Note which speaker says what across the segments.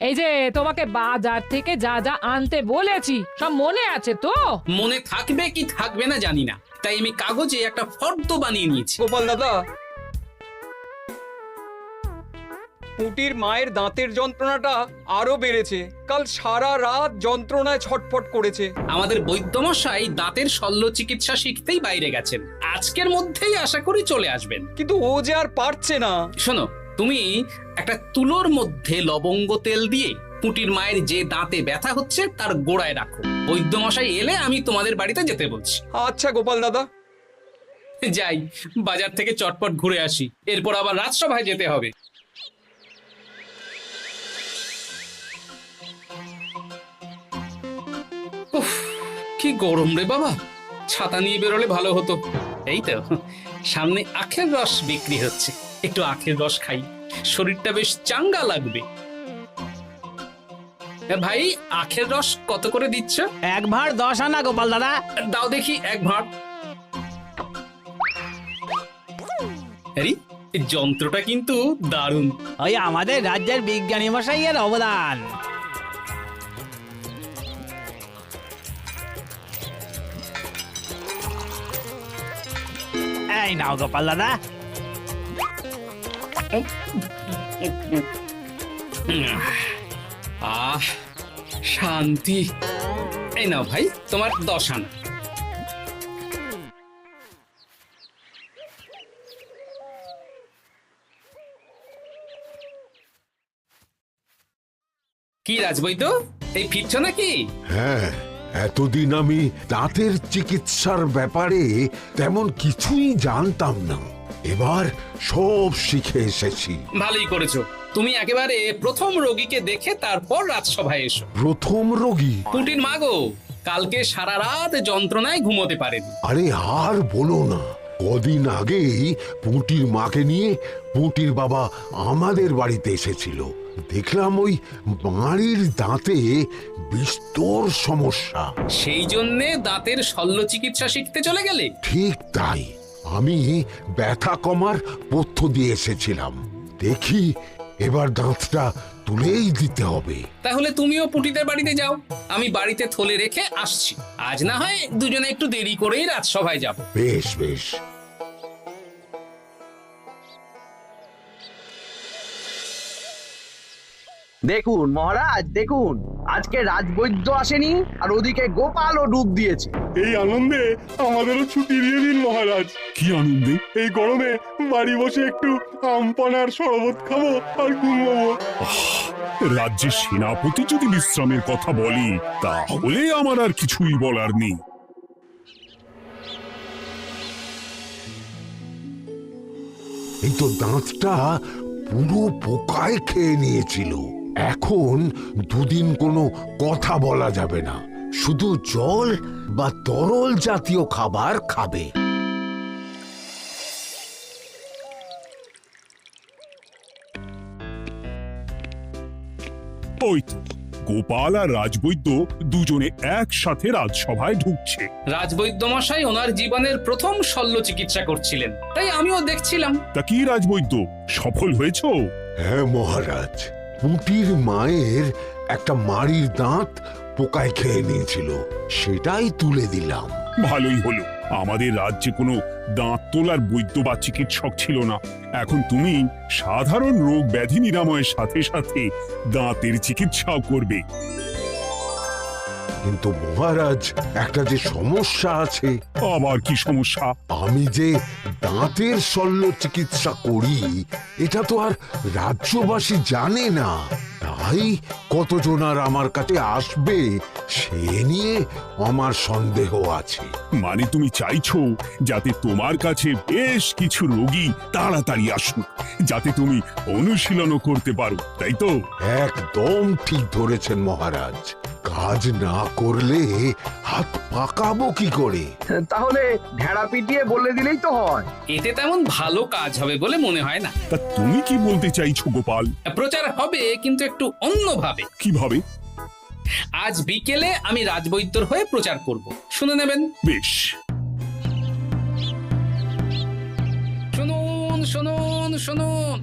Speaker 1: এই যে তোমাকে বাজার থেকে যা যা আনতে বলেছি সব মনে আছে তো?
Speaker 2: মনে থাকবে কি থাকবে না জানি না, তাই আমি কাগজে একটা ফর্দ বানিয়ে নিয়েছি।
Speaker 3: গোপাল দাদা, পুটির মায়ের দাঁতের যন্ত্রণাটা আরো বেড়েছে। কাল সারা রাত যন্ত্রণায় ছটফট করেছে।
Speaker 2: আমাদের বৈদ্যমশাই দাঁতের শল্য চিকিৎসা শিখতেই বাইরে গেছেন, আজকের মধ্যেই আশা করি চলে আসবেন।
Speaker 3: কিন্তু ও যে আর পারছে না।
Speaker 2: শোনো, তুমি একটা তুলোর মধ্যে লবঙ্গ তেল দিয়ে পুটির মায়ের যে দাঁতে ব্যথা হচ্ছে তার গোড়ায় রাখো। বৈদ্যমশাই এলে আমি তোমাদের বাড়িতে যেতে বলছি।
Speaker 3: আচ্ছা গোপাল দাদা।
Speaker 2: যাই, বাজার থেকে চটপট ঘুরে আসি, এরপর আবার রাজসভায় যেতে হবে। উফ, কি গরম রে বাবা, ছাতা নিয়ে বেরোলে ভালো হতো। এই তো সামনে আখের রস বিক্রি হচ্ছে, একটু আখের রস খাই, শরীরটা বেশ চাঙ্গা লাগবে। ভাই, আখের রস কত করে দিচ্ছ?
Speaker 4: 1 ভাঁড় 10 আনা গোপাল দাদা।
Speaker 2: দাও দেখি 1 ভাঁড়। আরে, এই যন্ত্রটা কিন্তু দারুণ।
Speaker 4: ওই আমাদের রাজ্যের বিজ্ঞানী মশাইয়ের অবদান। এই নাও গোপাল দাদা।
Speaker 2: আহ, শান্তি। এই নাও ভাই, তোমার 10 আনা। কি রাজবৈদ্য, এই ফিরছ নাকি?
Speaker 5: হ্যাঁ, এতদিন আমি দাঁতের চিকিৎসার ব্যাপারে তেমন কিছুই জানতাম না, এবার সব শিখে এসেছি।
Speaker 2: ভালোই করেছো, তুমি একেবারে প্রথম রোগীকে দেখে তারপর রাজসভায় এসো।
Speaker 5: প্রথম রোগী?
Speaker 2: পুটির মা গো, কালকে সারা রাত যন্ত্রণায় ঘুমোতে পারেনি।
Speaker 5: আরে আর বলো না, কদিন আগেই পুঁটির মাকে নিয়ে পুঁটির বাবা আমাদের বাড়িতে এসেছিল। দেখলাম ওই বাড়ির দাঁতে বিস্তর সমস্যা।
Speaker 2: সেই জন্যে দাঁতের শল্য চিকিৎসা শিখতে চলে গেলে?
Speaker 5: ঠিক তাই, আমি ব্যথা কমার পথ্য দিয়ে এসেছিলাম। দেখি এবার দাঁতটা তুলেই দিতে হবে।
Speaker 2: তাহলে তুমিও পুটিদের বাড়িতে যাও, আমি বাড়িতে থলে রেখে আসছি। আজ না হয় দুজনে একটু দেরি করেই রাজসভায় যাব।
Speaker 5: বেশ বেশ।
Speaker 6: দেখুন মহারাজ, দেখুন আজকে রাজবৈদ্য আসেনি আর ওদিকে গোপালও ডুব দিয়েছে।
Speaker 7: এই আনন্দে আমাদেরও ছুটি দিয়ে দিন মহারাজ।
Speaker 8: কি আনন্দে?
Speaker 7: এই গরমে বাড়ি বসে একটু আমপানার শরবত খাবো আর ঘুমাবো।
Speaker 8: রাজ্যের সেনাপতি যদি বিশ্রামের কথা বলি তাহলে আমার আর কিছুই বলার নেই।
Speaker 5: এই তো দাঁতটা পুরো পোকায় খেয়ে নিয়েছিল। এখন দুদিন কোনো কথা বলা যাবে না, শুধু জল বা তরল জাতীয় খাবার খাবে।
Speaker 8: ওই তো গোপাল আর রাজবৈদ্য দুজনে একসাথে রাজসভায় ঢুকছে।
Speaker 2: রাজবৈদ্য মশাই ওনার জীবনের প্রথম শল্য চিকিৎসা করছিলেন, তাই আমিও দেখছিলাম।
Speaker 8: তা কি রাজবৈদ্য, সফল হয়েছ?
Speaker 5: হ্যাঁ মহারাজ, পুঁটির মায়ের একটা মাড়ির দাঁত পোকায় খেয়ে নিয়েছিল, সেটাই তুলে দিলাম।
Speaker 8: ভালোই হলো, আমাদের রাজ্যে কোনো দাঁত তোলার বৈদ্য বা চিকিৎসক ছিল না। এখন তুমি সাধারণ রোগ ব্যাধি নিরাময়ের সাথে সাথে দাঁতের চিকিৎসাও করবে।
Speaker 5: কিন্তু মহারাজ, একটা যে সমস্যা আছে।
Speaker 8: আবার কি সমস্যা?
Speaker 5: আমি যে দাঁতের শল্য চিকিৎসা করি এটা তো আর রাজ্যবাসী জানে না, তাই কতজন আর আমার কাছে আসবে সে নিয়ে আমার সন্দেহ আছে।
Speaker 8: মানে তুমি চাইছো যাতে তোমার কাছে বেশ কিছু রোগী তাড়াতাড়ি আসুক, যাতে তুমি অনুশীলনও করতে পারো, তাই তো?
Speaker 5: একদম ঠিক ধরেছেন মহারাজ, কাজ না করলে হাত পাকাবো কি করে?
Speaker 6: তাহলে ঢেড়া পিটিয়ে বলে দিলেই তো হয়।
Speaker 2: এতে তেমন ভালো কাজ হবে বলে মনে হয় না।
Speaker 8: তা তুমি কি বলতে চাইছো গোপাল?
Speaker 2: প্রচার হবে, কিন্তু একটু অন্যভাবে।
Speaker 8: কিভাবে?
Speaker 2: আজ বিকেলে আমি রাজবৈদ্যর হয়ে প্রচার করব, শুনে নেবেন।
Speaker 8: বেশ।
Speaker 2: শুনুন শুনুন শুনুন,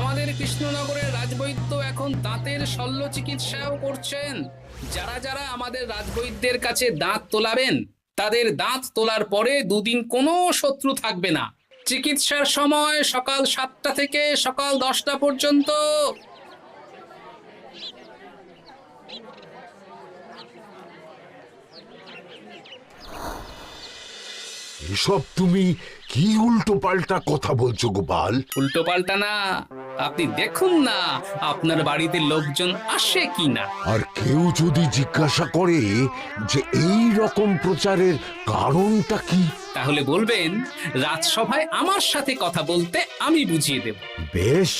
Speaker 2: আমাদের কৃষ্ণনগরের রাজবৈদ্য এখন দাঁতের শল্য চিকিৎসাও করছেন। যারা যারা আমাদের রাজবৈদ্যের কাছে দাঁত তোলাবেন তাদের দাঁত তোলার পরে দুদিন কোনো শত্রু থাকবে না। চিকিৎসার সময় সকাল 7টা থেকে সকাল 10টা পর্যন্ত।
Speaker 5: এসব তুমি কি উল্টো পাল্টা কথা বলছো গোপাল?
Speaker 2: উল্টো পাল্টা না, আপনি দেখুন না আপনার বাড়িতে লোকজন আসে কি না।
Speaker 5: আর কেউ যদি জিজ্ঞাসা করে যে এই রকম প্রচারের কারণটা কি,
Speaker 2: তাহলে বলবেন রাজসভায় আমার সাথে কথা বলতে আমি বুঝিয়ে দেব।
Speaker 5: বেশ।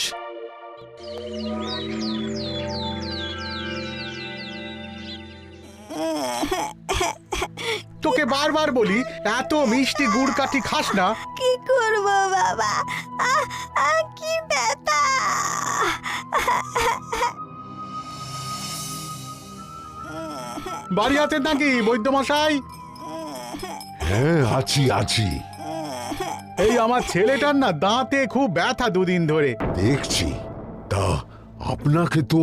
Speaker 9: তোকে বারবার বলি এত মিষ্টি গুড় কাঠি খাস না।
Speaker 10: কি করবো বাবা, কি ব্যথা।
Speaker 9: বাড়ি আছেন নাকি বৈদ্যমশাই?
Speaker 5: হ্যাঁ, আছি আছি।
Speaker 9: এই আমার ছেলেটার না দাঁতে খুব ব্যথা দুদিন ধরে।
Speaker 5: দেখছি। তা আপনাকে তো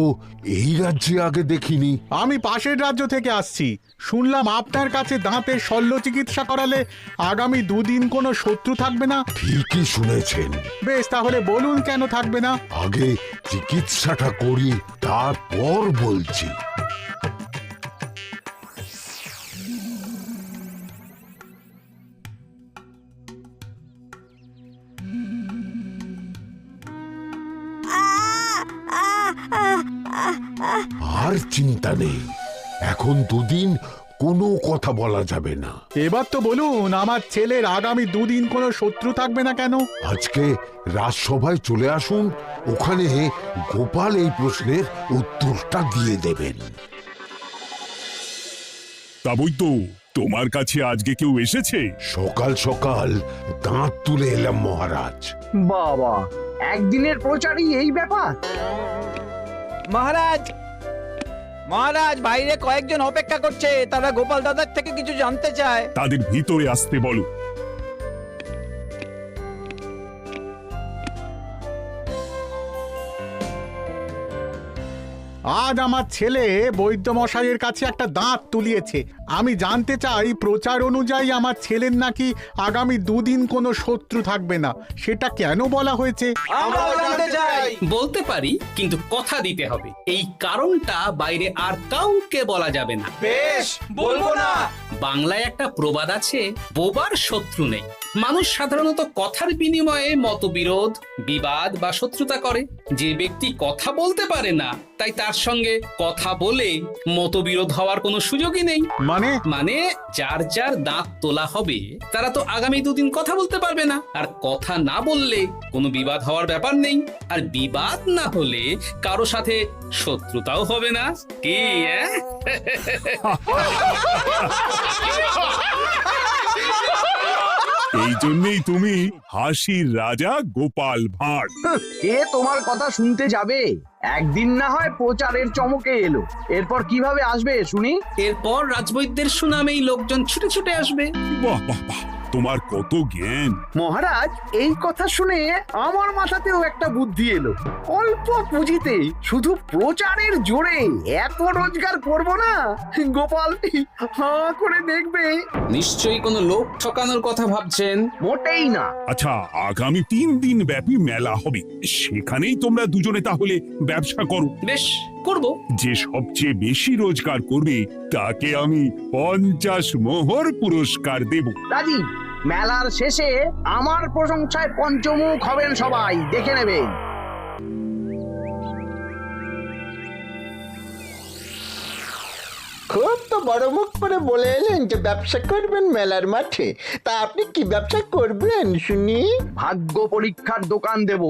Speaker 5: এই রাজ্যে আগে দেখিনি।
Speaker 9: আমি পাশের রাজ্য থেকে আসছি। শুনলাম আপনার কাছে দাঁতের শল্য চিকিৎসা করালে আগামী দুদিন কোনো শত্রু থাকবে না।
Speaker 5: ঠিকই শুনেছেন।
Speaker 9: বেশ, তাহলে বলুন কেন থাকবে না?
Speaker 5: আগে চিকিৎসাটা করি, তারপর বলছি। আর চিন্তা নেই, এখন দুদিন কোনো কথা বলা যাবে না।
Speaker 9: এবার তো বলুন আমার ছেলের আগামী দুদিন কোনো শত্রু থাকবে না কেন?
Speaker 5: আজকে রাজসভায় চলে আসুন, ওখানে গোপাল এই প্রশ্নের উত্তরটা দিয়ে দেবেন।
Speaker 8: তা বৈদ্য, তোমার কাছে আজকে কেউ এসেছে?
Speaker 5: সকাল সকাল দাঁত তুলে এলাম মহারাজ।
Speaker 6: বাবা, একদিনের প্রচারই এই ব্যাপার?
Speaker 4: মহারাজ, মহারাজ, বাইরে কয়েকজন অপেক্ষা করছে, তারা গোপাল দাদার থেকে কিছু জানতে চায়।
Speaker 8: তাদের ভিতরে আসতে বলো।
Speaker 9: আজ আমার ছেলে বৈদ্যমশাইয়ের কাছে একটা দাঁত তুলিয়েছে। আমি জানতে চাই প্রচার অনুযায়ী আমার ছেলের নাকি আগামী দুদিন কোনো শত্রু থাকবে না, সেটা কেন বলা হয়েছে?
Speaker 2: বলতে পারি, কিন্তু কথা দিতে হবে। এই কারণটা বাইরে আর কাউকে বলা যাবে না।
Speaker 3: বেশ, বলবো না।
Speaker 2: বাংলায় একটা প্রবাদ আছে, বোবার শত্রু নেই। মানুষ সাধারণত কথার বিনিময়ে মতবিরোধ, বিবাদ বা শত্রুতা করে। যে ব্যক্তি কথা বলতে পারে না, তাই তার সঙ্গে কথা বলে মতবিরোধ হওয়ার কোনো সুযোগই নেই।
Speaker 9: মানে
Speaker 2: যার যার দাঁত তোলা হবে তারা তো আগামী দুদিন কথা বলতে পারবে না। আর কথা না বললে কোনো বিবাদ হওয়ার ব্যাপার নেই। আর বিবাদ না হলে কারো সাথে শত্রুতাও হবে না। কি
Speaker 8: এই জন্যই তুমি হাসির রাজা গোপাল ভাঁড়।
Speaker 6: কে তোমার কথা শুনতে যাবে? একদিন না হয় প্রচারের চমকে এলো, এরপর কিভাবে আসবে শুনি?
Speaker 2: এরপর রাজবৈদ্যের সুনামেই লোকজন ছুটে ছুটে আসবে।
Speaker 8: বাহ বাহ বাহ, তোমার কত জ্ঞান!
Speaker 6: মহারাজ, এই কথা শুনে আমার মাথাতেও একটা বুদ্ধি এলো। অল্প পুঁজিতে শুধু প্রচারের জোরে এত রোজগার করব না, গোপাল হাঁ করে দেখবে।
Speaker 2: নিশ্চয়ই কোনো লোক ঠকানোর কথা ভাবছেন।
Speaker 6: মোটেই না।
Speaker 8: আচ্ছা, আগামী 3 দিন ব্যাপী মেলা হবে, সেখানেই তোমরা দুজনে তাহলে ব্যবসা করো।
Speaker 2: বেশ, করব।
Speaker 8: যে সবচেয়ে বেশি রোজগার করবে তাকে আমি 50 মোহর পুরস্কার দেব।
Speaker 6: রাজি। মেলার শেষে আমার প্রশংসায় পঞ্চমুখ হবেন সবাই, দেখে নেবেন।
Speaker 11: খুব তো বড় মুখ করে বলে এলেন যে ব্যবসা করবেন মেলার মাঠে। তা আপনি কি ব্যবসা করবেন শুনি?
Speaker 6: ভাগ্য পরীক্ষার দোকান দেব।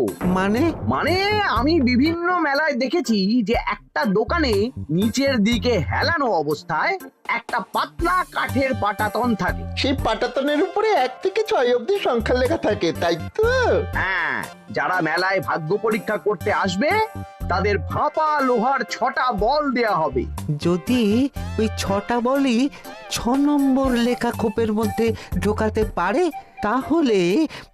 Speaker 11: মানে
Speaker 6: আমি বিভিন্ন মেলায় দেখেছি যে একটা দোকানে নিচের দিকে হেলানো অবস্থায় একটা পাতলা কাঠের পাটাতন থাকে।
Speaker 11: সেই পাটাতনের উপরে 1 থেকে 6 অবধি সংখ্যা লেখা থাকে, তাই তো?
Speaker 6: হ্যাঁ, যারা মেলায় ভাগ্য পরীক্ষা করতে আসবে তাদের ফাঁপা লোহার 6টা বল দেয়া হবে।
Speaker 12: যদি ওই 6টা বলই 6 নম্বর লেখা খোপের মধ্যে ঢোকাতে পারে
Speaker 11: তাহলে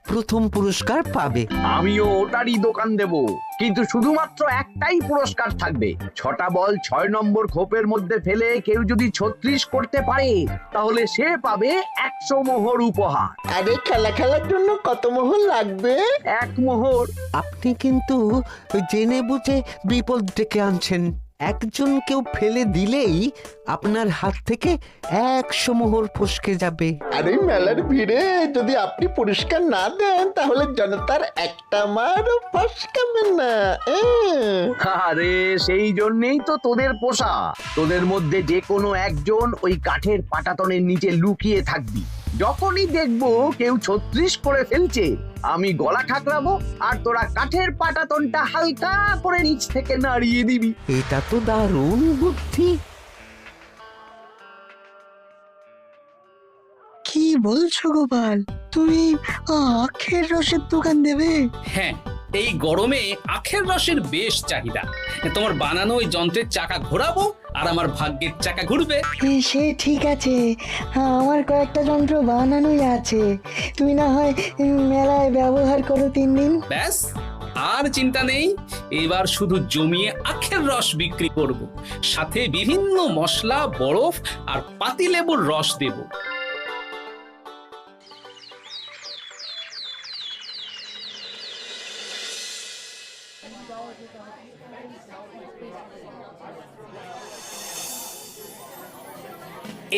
Speaker 11: প্রথম পুরস্কার পাবে।
Speaker 6: আমিও ওটারই দোকান দেব, কিন্তু শুধুমাত্র একটাই পুরস্কার থাকবে। 6টা বল 6 নম্বর খোপের মধ্যে ফেলে কেউ যদি 36 করতে পারে তাহলে সে পাবে 100 মোহর উপহার।
Speaker 11: আরে খেলার জন্য কত মোহর লাগবে?
Speaker 6: 1 মোহর।
Speaker 11: আপনি কিন্তু জেনে বুঝে বিপদ ডেকে আনছেন। একজন কেউ ফেলে দিলেই আপনার হাত থেকে 100 মোহর ফসকে যাবে। আরে মেলার ভিড়ে যদি আপনি পুরস্কার না দেন তাহলে জনতার একটা মারও ফসকাবে না।
Speaker 6: আরে সেই জন্যই তো তোদের পোষা। তোদের মধ্যে যে কোনো একজন ওই কাঠের পাটাতনের নিচে লুকিয়ে থাকবি। যখনই দেখবো কেউ 36 করে ফেলছে আমি গলা ঠাকরাবো আর তোরা কাঠের পাটাতনটা হালকা করে নিচ থেকে নাড়িয়ে দিবি।
Speaker 11: এটা তো দারুণ বুদ্ধি।
Speaker 12: কি বলছো গোপাল, তুমি আখের রসের দোকান দেবে?
Speaker 2: হ্যাঁ, এই গরমে আখের রসের বেশ চাহিদা। তোমার বানানো ওই যন্ত্রের চাকা ঘোরাবো আর আমার ভাগ্যের চাকা ঘুরবে।
Speaker 12: সে ঠিক আছে, আমার কয়েকটা যন্ত্র বানানোই আছে। তুমি না হয় মেলায় ব্যবহার করো 3 দিন।
Speaker 2: ব্যাস, আর চিন্তা নেই। এবার শুধু জমিয়ে আখের রস বিক্রি করব, সাথে বিভিন্ন মশলা, বরফ আর পাতিলেবুর রস দেব।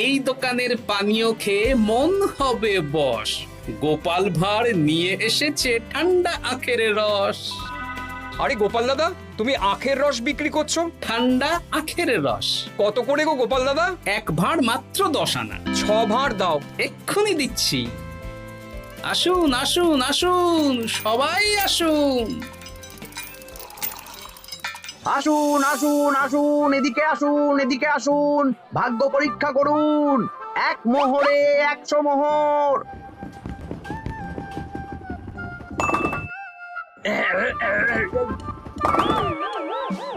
Speaker 2: এই দোকানের পানীয় খেয়ে মন হবে বশ। গোপাল ভাঁড় নিয়ে এসেছে ঠান্ডা আখের রস।
Speaker 3: আরে গোপাল দাদা, তুমি আখের রস বিক্রি করছো?
Speaker 2: ঠান্ডা আখের রস।
Speaker 3: কত করে গো গোপাল দাদা?
Speaker 2: 1 ভাঁড় মাত্র 10 আনা।
Speaker 3: 6 ভাঁড় দাও।
Speaker 2: এক্ষুনি দিচ্ছি। আসুন আসুন আসুন, সবাই আসুন।
Speaker 6: আসুন আসুন আসুন, এদিকে আসুন, এদিকে আসুন, ভাগ্য পরীক্ষা করুন। 1 মোহরে 100 মোহর।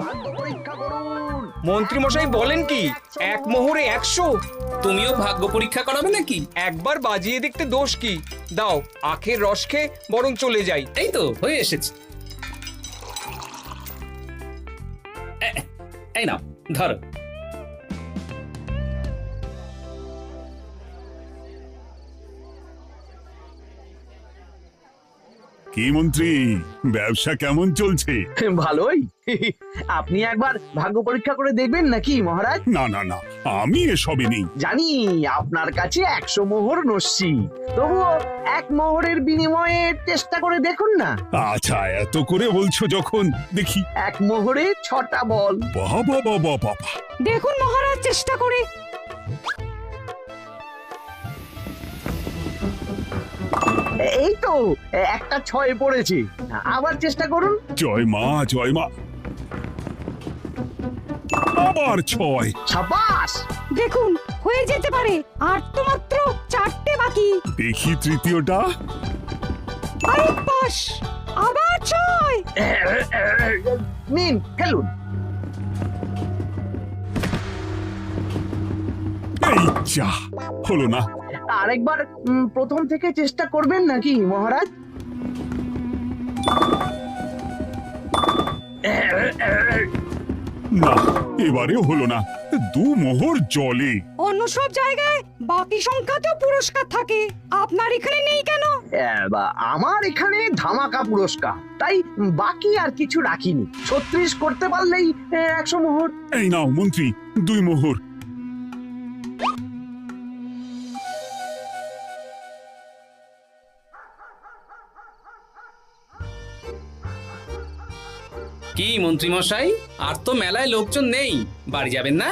Speaker 6: ভাগ্য পরীক্ষা করুন।
Speaker 3: মন্ত্রী মশাই বলেন কি 1 মোহরে 100?
Speaker 2: তুমিও ভাগ্য পরীক্ষা করাবে নাকি?
Speaker 3: একবার বাজিয়ে দেখতে দোষ কি? দাও, আখের রস খেয়ে বরং চলে যাই।
Speaker 2: এই তো হয়ে এসেছে। এই নাও, ধরো।
Speaker 8: কি মন্ত্রী, ব্যবসা কেমন চলছে?
Speaker 6: ভালোই। আপনি একবার ভাগ্য পরীক্ষা করে দেখবেন নাকি মহারাজ?
Speaker 8: না না না, আমি এসবে নেই।
Speaker 6: জানি আপনার কাছে 100 মোহর নস্যি, তবুও 1 মোহরের বিনিময়ে চেষ্টা করে দেখুন না।
Speaker 8: আচ্ছা, এত করে বলছো যখন, দেখি।
Speaker 6: 1 মোহরে 6টা বল।
Speaker 8: বাবা বাবা বাবা,
Speaker 1: দেখুন মহারাজ চেষ্টা করে।
Speaker 6: এই তো একটা 6 পড়েছে, আবার চেষ্টা করুন।
Speaker 8: জয় মা, জয় মা। আবার 6।
Speaker 6: সাবাস।
Speaker 1: দেখুন হয়ে যেতে পারে, আর তো মাত্র 4টে বাকি।
Speaker 8: দেখি তৃতীয়টা।
Speaker 1: আরে পাস, আবার 6।
Speaker 6: নিন, খেলুন।
Speaker 8: এই যা, হলো না।
Speaker 6: আরেকবার প্রথম থেকে চেষ্টা করবেন নাকি মহারাজ?
Speaker 8: না, এবারেও হলো না। 2 মোহর জলে।
Speaker 1: অন্য সব জায়গায় বাকি সংখ্যাতেও পুরস্কার থাকে, আপনার এখানে নেই কেন?
Speaker 6: আমার এখানে ধামাকা পুরস্কার, তাই বাকি আর কিছু রাখিনি। 36 করতে পারলেই 100 মোহর।
Speaker 8: এই নাও মন্ত্রী, 2 মোহর।
Speaker 2: কি মন্ত্রী মশাই, আর তো মেলায় লোকজন নেই, বাড়ি যাবেন না?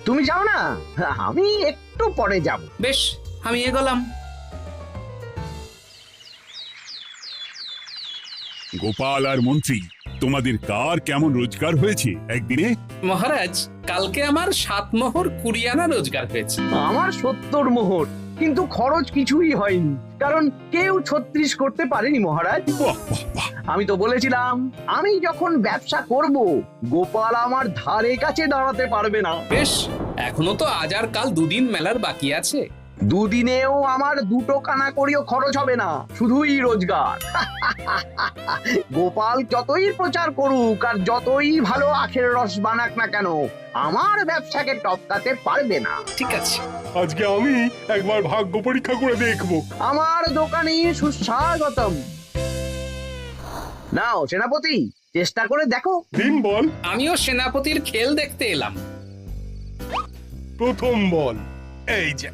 Speaker 6: তুমি যাও না, আমি একটু পরে যাব।
Speaker 2: বেশ, আমি এগোলাম।
Speaker 8: গোপাল আর মন্ত্রী, তোমাদের কার কেমন রোজগার হয়েছে একদিনে?
Speaker 2: মহারাজ, কালকে আমার 7 মোহর 20 আনা রোজগার হয়েছে।
Speaker 6: আমার 70 মোহর, কিন্তু খরচ কিছুই হয়নি, কারণ কেউ 36 করতে পারেনি মহারাজ।
Speaker 8: বাহ বাহ বাহ,
Speaker 6: আমি তো বলেছিলাম আমি যখন ব্যবসা করব গোপাল আমার ধারে কাছে দাঁড়াতে পারবে না।
Speaker 2: বেশ, এখনো তো আজ আর কাল 2 দিন মেলার বাকি আছে।
Speaker 6: দুদিনেও আমার 2 কানা করিও খরচ হবে না, শুধুই রোজগার। গোপাল যতই প্রচার করুক আর যতই ভালো আখের রস বানাক না কেন, আমার ব্যবসাকে টপকাতে পারবে না।
Speaker 2: ঠিক আছে,
Speaker 7: আজকে আমি একবার ভাগ্য পরীক্ষা করে দেখব।
Speaker 6: আমার দোকানে সুস্বাগতম। নাও সেনাপতি, চেষ্টা করে দেখো।
Speaker 7: দিন বল।
Speaker 2: আমিও সেনাপতির খেল দেখতে এলাম।
Speaker 7: প্রথম বল, এই যে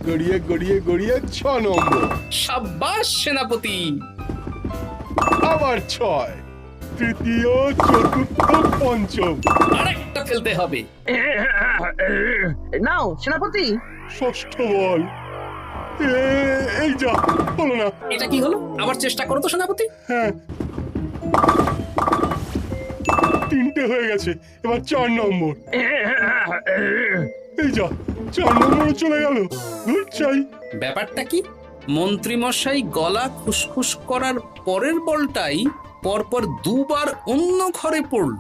Speaker 7: গড়িয়ে গড়িয়ে গড়িয়ে 6 নম্বর।
Speaker 2: সাব্বাস সেনাপতি।
Speaker 7: আবার 6, তৃতীয়, চতুর্থ, পঞ্চম।
Speaker 2: আরেকটা ফেলতে হবে।
Speaker 6: নাও সেনাপতি,
Speaker 7: ষষ্ঠ বল। এই যা, হলো না।
Speaker 2: এটা কি হলো? আবার চেষ্টা করো তো সেনাপতি।
Speaker 7: হ্যাঁ, 3টে হয়ে গেছে, এবার 4 নম্বর। এই যা, 4 নম্বরে চলে গেল। ধুর চাই।
Speaker 2: ব্যাপারটা কি? মন্ত্রী মশাই গলা খুসখুস করার পরের বলটাই পরপর 2 বার অন্য ঘরে পড়ল।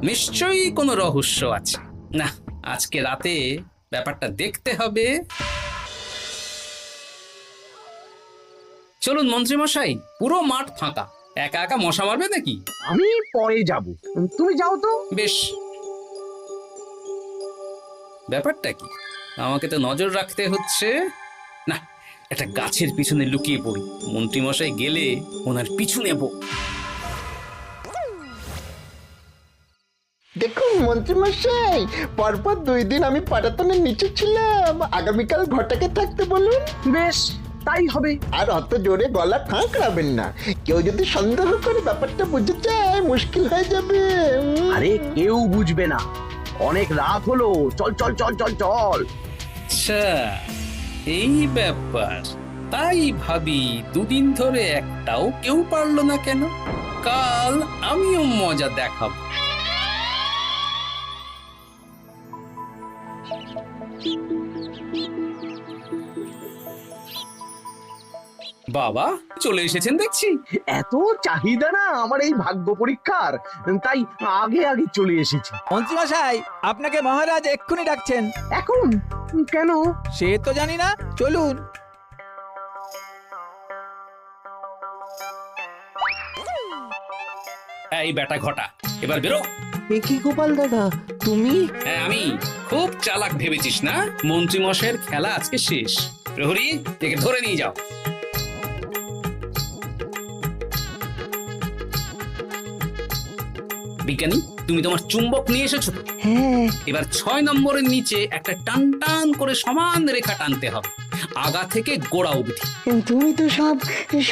Speaker 2: নিশ্চয়ই কোনো রহস্য আছে। না, আজকে রাতে ব্যাপারটা দেখতে হবে। চলুন মন্ত্রী মশাই, পুরো মাঠ ফাঁকা, একা একা মশা মারবে নাকি?
Speaker 6: আমি পরে যাব, তুমি যাও তো।
Speaker 2: বেশ। ব্যাপারটা কি? আমাকে তো নজর রাখতে হচ্ছে। না, একটা গাছের পিছনে লুকিয়ে পড়ি, মন্ত্রী মশাই গেলে ওনার পিছু নেব।
Speaker 11: দেখুন মন্ত্রীমশাই, পরপর 2 দিন আমি পাটাতনের নিচে ছিলাম। আগামীকাল ঘরটাকে থাকতে বলুন।
Speaker 6: বেশ, তাই হবে।
Speaker 11: আর অত জোরে গলা খাঁকড়াবেন না, কেউ যদি সন্দেহ করে ব্যাপারটা বুঝে যায় মুশকিল হয়ে যাবে।
Speaker 6: আরে কেউ বুঝবে না, অনেক রাত হলো, চল চল চল চল চল।
Speaker 2: আচ্ছা, এই ব্যাপার। তাই ভাবি 2 দিন ধরে একটাও কেউ পারলো না কেন? কাল আমিও মজা দেখাবো। বাবা চলে এসেছেন দেখছি।
Speaker 6: এত চাহিদা না আমার এই ভাগ্য পরীক্ষার, তাই আগে আগে চলে এসেছি।
Speaker 4: মন্ত্রীমশাই, আপনাকে মহারাজ এক্ষুনি ডাকছেন।
Speaker 6: এখন কেন?
Speaker 4: সে তো জানি না, চলুন।
Speaker 2: এই বেটা ঘটা, এবার বেরো।
Speaker 11: এ কি গোপাল দাদা, তুমি?
Speaker 2: হ্যাঁ আমি। খুব চালাক ভেবেছিস না? মন্ত্রী মশাইয়ের খেলা আজকে শেষ। প্রহরী, একে ধরে নিয়ে যাও। বিজ্ঞানী, তুমি তোমার চুম্বক নিয়ে এসেছো তো?
Speaker 12: হ্যাঁ,
Speaker 2: এবার 6 নম্বরের নিচে একটা টান টান করে সমান রেখা টানতে হবে, আগা থেকে গোড়া অবধি।
Speaker 12: তুমি তো সব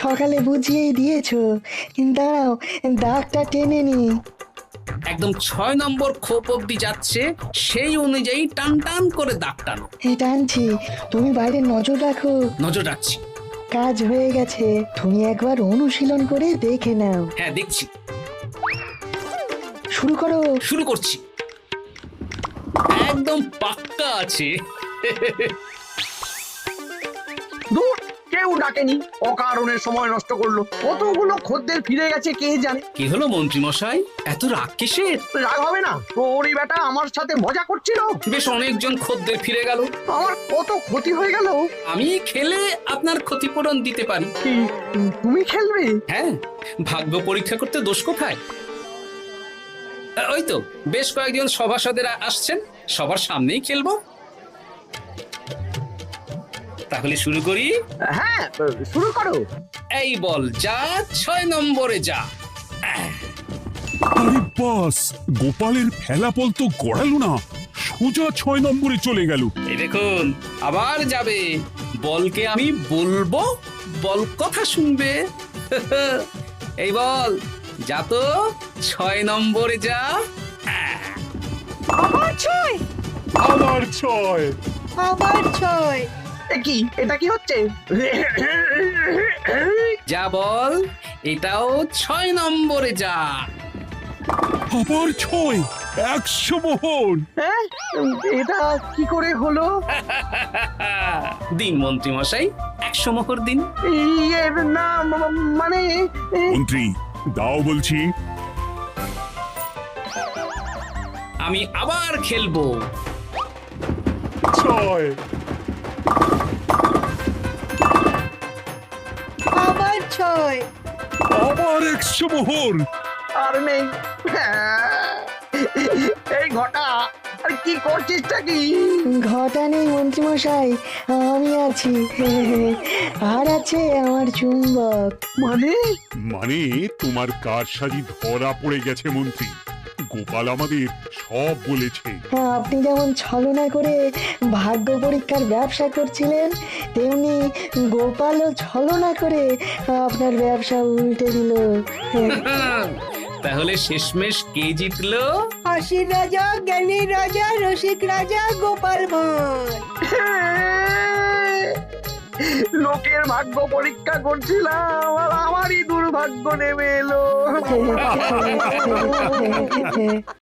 Speaker 12: সকালে বুঝিয়েই দিয়েছো। দাঁড়াও, দাগটা টেনে নি।
Speaker 2: একদম 6 নম্বর খোপ অবধি যাচ্ছে, সেই অনুযায়ী টান টান করে দাগ টানো।
Speaker 12: টানছি, তুমি বাইরে নজর রাখো।
Speaker 2: নজর রাখছি।
Speaker 12: কাজ হয়ে গেছে, তুমি একবার অনুশীলন করে দেখে নাও।
Speaker 2: হ্যাঁ দেখছি।
Speaker 12: শুরু করো।
Speaker 2: শুরু করছি। একদম পাক্কা আছে।
Speaker 6: দূর, কেউ ডাকেনি, অকারণে সময় নষ্ট করলো। কতগুলো খদ্দের ফিরে গেছে কে জানে।
Speaker 2: কি হলো মন্ত্রী মশাই, এত রাগ কিসের?
Speaker 6: রাগ হবে না, ওরই বেটা আমার সাথে মজা করছিল।
Speaker 2: বেশ অনেকজন খদ্দের ফিরে গেল,
Speaker 6: আমার কত ক্ষতি হয়ে গেল।
Speaker 2: আমি খেলে আপনার ক্ষতিপূরণ দিতে পারি।
Speaker 6: কি তুমি খেলবে?
Speaker 2: হ্যাঁ, ভাগ্য পরীক্ষা করতে দোষ কোথায়? ওই তো বেশ কয়েকজন সভাসদেরা আসছেন, সবার সামনেই খেলবো। তাহলে শুরু করি।
Speaker 6: হ্যাঁ, শুরু করো।
Speaker 2: এই বল যা, 6 নম্বরে যা।
Speaker 8: আরে বাস, গোপালের ফেলাপল তো গড়ালো না, সোজা 6 নম্বরে চলে গেল।
Speaker 2: এই দেখুন, আবার যাবে। বলকে আমি বলবো, বল কথা শুনবে। এই বল যা তো, 6 নম্বরে যা।
Speaker 12: আবার 6,
Speaker 7: আবার 6।
Speaker 12: আবার 6।
Speaker 6: কি এটা কি হচ্ছে?
Speaker 2: যা বল, এটাও 6 নম্বরে যা।
Speaker 8: আবার 6, 100 মোহর।
Speaker 6: হ্যাঁ, এটা কি করে হলো?
Speaker 2: দিন মন্ত্রী মশাই, 100 মোহর দিন।
Speaker 6: ইয়ে না, মানে
Speaker 8: মন্ত্রী দাও বলছি।
Speaker 2: আমি আবার খেলবো।
Speaker 7: 6,
Speaker 12: আবার 6।
Speaker 8: আবার 100 মোহর।
Speaker 6: আর নেই। এই ঘটা, আর কি করছিসটা কি?
Speaker 12: ঘটা নেই মন্ত্রীমশাই, আমি আছি। আর আছে আমার চুম্বক।
Speaker 6: মানে
Speaker 8: মানে তোমার কারসাজি ধরা পড়ে গেছে মন্ত্রী। গোপাল আমাদের সব বলেছে।
Speaker 12: হ্যাঁ, আপনি যেমন ছলনা করে ভাগ্য পরীক্ষার ব্যবসা করছিলেন, তেমনি গোপালও ছলনা করে আপনার ব্যবসা উল্টে দিল।
Speaker 2: তাহলে শেষমেশ কে জিতলো?
Speaker 12: হাসির রাজা, জ্ঞানীর রাজা, রসিক রাজা গোপাল ভাঁড়।
Speaker 6: লোকের ভাগ্য পরীক্ষা করছিলাম আর আমারই দুর্ভাগ্য নেমে এলো।